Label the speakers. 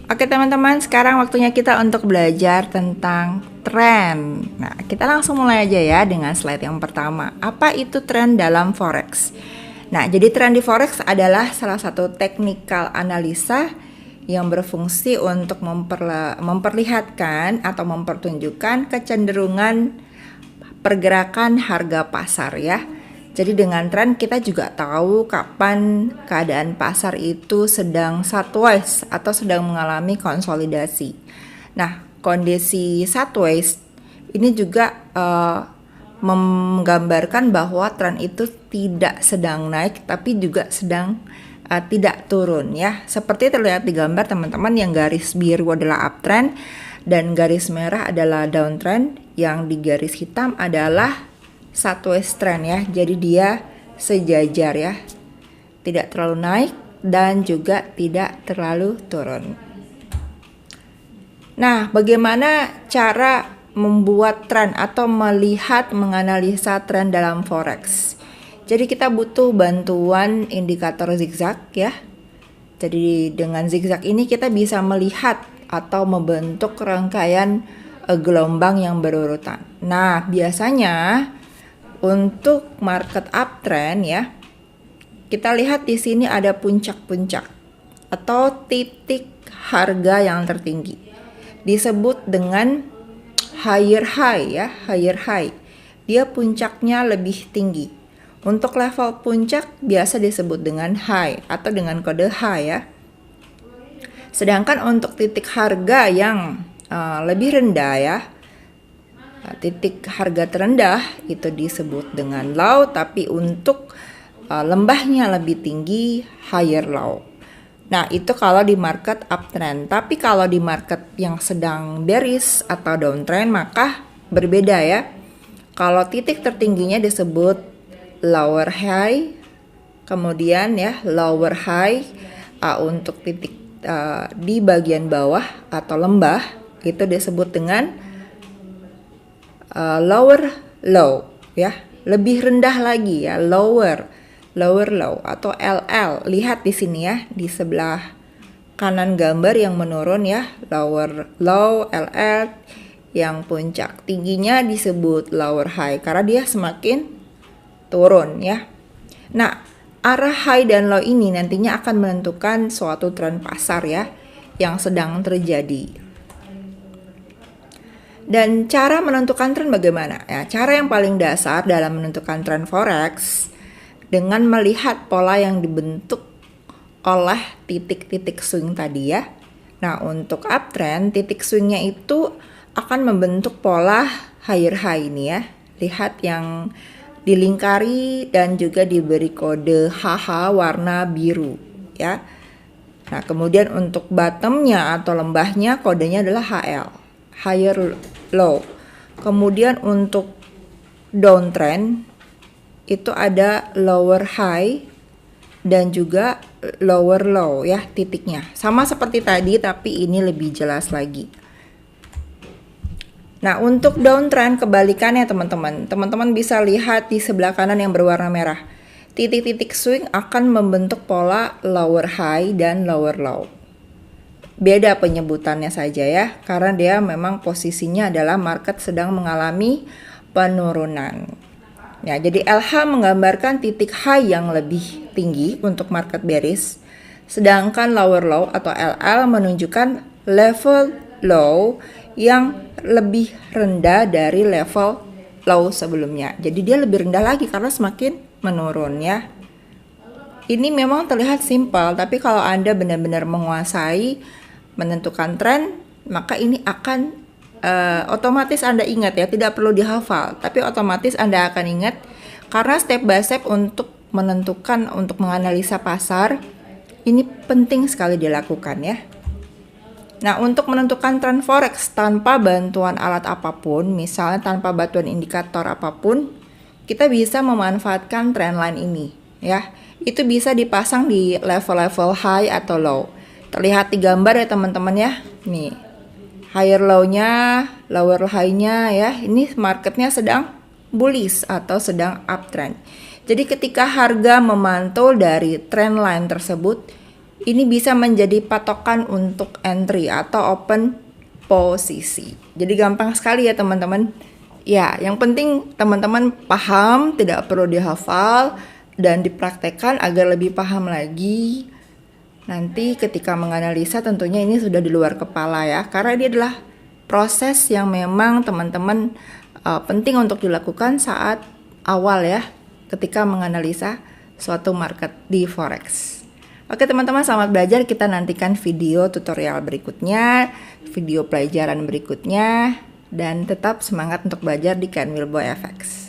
Speaker 1: Oke teman-teman, sekarang waktunya kita untuk belajar tentang tren. Nah, kita langsung mulai aja ya dengan slide yang pertama. Apa itu tren dalam forex? Nah, jadi tren di forex adalah salah satu teknikal analisa yang berfungsi untuk memperlihatkan atau mempertunjukkan kecenderungan pergerakan harga pasar ya. Jadi dengan tren kita juga tahu kapan keadaan pasar itu sedang sideways atau sedang mengalami konsolidasi. Nah, kondisi sideways ini juga menggambarkan bahwa tren itu tidak sedang naik tapi juga sedang tidak turun ya. Seperti terlihat di gambar teman-teman, yang garis biru adalah uptrend dan garis merah adalah downtrend, yang di garis hitam adalah sideways trend ya. Jadi dia sejajar ya, tidak terlalu naik dan juga tidak terlalu turun. Nah, bagaimana cara membuat tren atau melihat menganalisa tren dalam forex? Jadi kita butuh bantuan indikator zigzag ya. Jadi dengan zigzag ini kita bisa melihat atau membentuk rangkaian gelombang yang berurutan. Nah, biasanya untuk market uptrend ya, kita lihat di sini ada puncak-puncak atau titik harga yang tertinggi. Disebut dengan higher high ya, higher high. Dia puncaknya lebih tinggi. Untuk level puncak biasa disebut dengan high atau dengan kode high ya. Sedangkan untuk titik harga yang lebih rendah ya, titik harga terendah itu disebut dengan low, tapi untuk lembahnya lebih tinggi higher low. Nah, itu kalau di market uptrend. Tapi kalau di market yang sedang bearish atau downtrend maka berbeda ya. Kalau titik tertingginya disebut lower high, kemudian ya lower high. Untuk titik di bagian bawah atau lembah itu disebut dengan lower low ya, lebih rendah lagi ya, lower low atau LL. Lihat di sini ya, di sebelah kanan gambar yang menurun ya, lower low, LL. Yang puncak tingginya disebut lower high karena dia semakin turun ya. Nah, arah high dan low ini nantinya akan menentukan suatu tren pasar ya yang sedang terjadi. Dan cara menentukan tren bagaimana? Ya, cara yang paling dasar dalam menentukan tren forex dengan melihat pola yang dibentuk oleh titik-titik swing tadi ya. Nah, untuk uptrend titik swingnya itu akan membentuk pola higher high ini ya. Lihat yang dilingkari dan juga diberi kode HH warna biru ya. Nah, kemudian untuk bottomnya atau lembahnya kodenya adalah HL, higher low. Kemudian untuk downtrend itu ada lower high dan juga lower low ya titiknya. Sama seperti tadi tapi ini lebih jelas lagi. Nah, untuk downtrend kebalikannya teman-teman. Teman-teman bisa lihat di sebelah kanan yang berwarna merah. Titik-titik swing akan membentuk pola lower high dan lower low. Beda penyebutannya saja ya, karena dia memang posisinya adalah market sedang mengalami penurunan. Ya, jadi LH menggambarkan titik high yang lebih tinggi untuk market bearish, sedangkan lower low atau LL menunjukkan level low yang lebih rendah dari level low sebelumnya. Jadi dia lebih rendah lagi karena semakin menurun ya. Ini memang terlihat simpel, tapi kalau Anda benar-benar menguasai menentukan tren, maka ini akan otomatis Anda ingat ya, tidak perlu dihafal, tapi otomatis Anda akan ingat karena step by step untuk menentukan, untuk menganalisa pasar ini penting sekali dilakukan ya. Nah, untuk menentukan tren forex tanpa bantuan alat apapun, misalnya tanpa bantuan indikator apapun, kita bisa memanfaatkan trendline ini ya. Itu bisa dipasang di level-level high atau low. Terlihat di gambar ya teman-teman ya. Nih, higher low-nya, lower high-nya ya. Ini marketnya sedang bullish atau sedang uptrend. Jadi ketika harga memantul dari trend line tersebut, Ini bisa menjadi patokan untuk entry atau open posisi. Jadi gampang sekali ya teman-teman. Ya, yang penting teman-teman paham, tidak perlu dihafal dan dipraktekkan agar lebih paham lagi. Nanti ketika menganalisa tentunya ini sudah di luar kepala ya, karena ini adalah proses yang memang teman-teman penting untuk dilakukan saat awal ya, ketika menganalisa suatu market di forex. Oke teman-teman, selamat belajar. Kita nantikan video tutorial berikutnya, video pelajaran berikutnya, dan tetap semangat untuk belajar di Ken Wilboy FX.